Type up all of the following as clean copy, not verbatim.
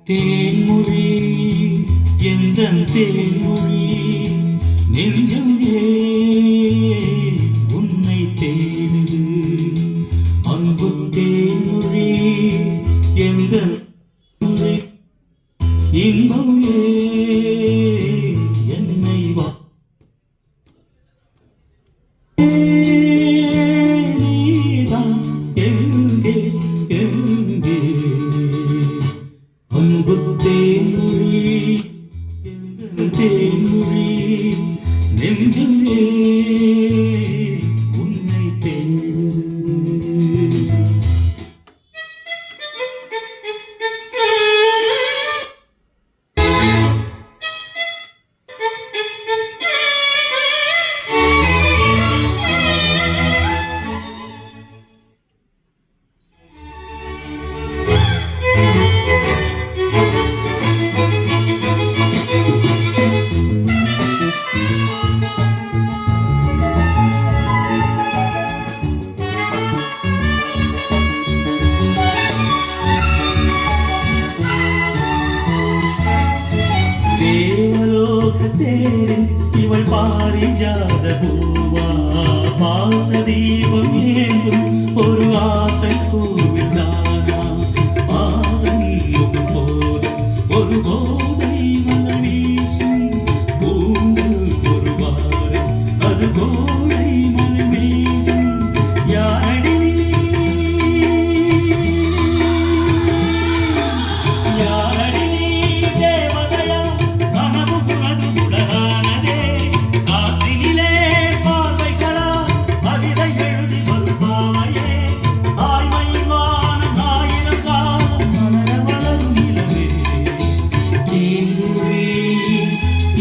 தேன்மொழி எந்தன் தேன்மொழி நெஞ்சம் உன்னை தேடுது அன்பு தேன்மொழி எந்தன் இன்பம் என்னை வா நீதான் எங்கே எங்கே அன்பு தேன்மொழி தேன்மொழி நெஞ்சமே உன்னை தேடுது தேவலோகத்தேரில் இவள் பாரிஜாத பூவா பாசதீபம் ஏந்தும் ஒரு ஆசை கோவில் தானா பாதம் போதும் ஒரு போதை மலர் வீசும் பூங்கள் ஒரு வாரம் அது கோடை மலை மீதும் யாரடி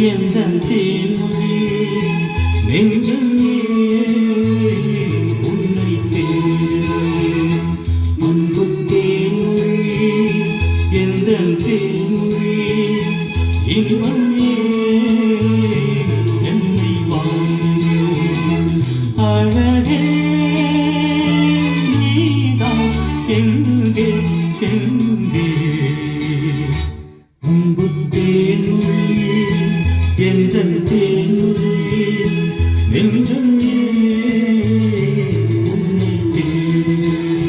எந்தன் தேன்மொழி நெஞ்சமே உன்னை தேடுது அன்பு தேன்மொழி எந்தன் தேன்மொழி இன்பமே என்னை வாழும் அழகே நீதான் எங்கே எங்கே அன்பு தேன்மொழி எந்தன் தேன்மொழி நெஞ்சமே உன்னை தேடுது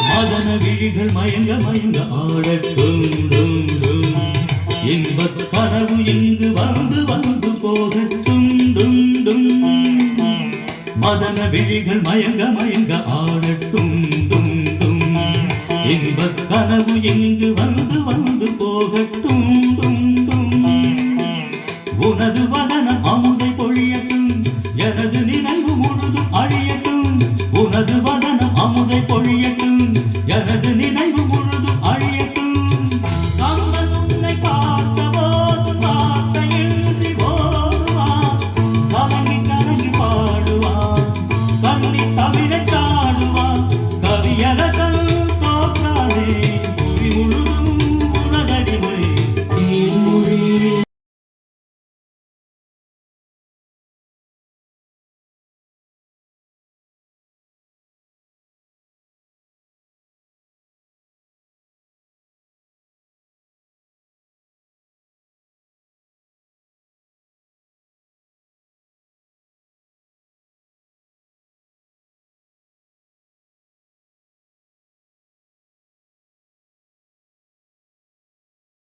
மதன விழிகள் மயங்க மயங்க ஆடட்டும் டும் டும் இன்பக் கனவு இங்கு வந்து வந்து போகட்டும் டும் டும் மதன விழிகள் மயங்க மயங்க ஆடட்டும் டும் டும் இன்பக் கனவு இங்கு வந்து வந்து போகட்டும்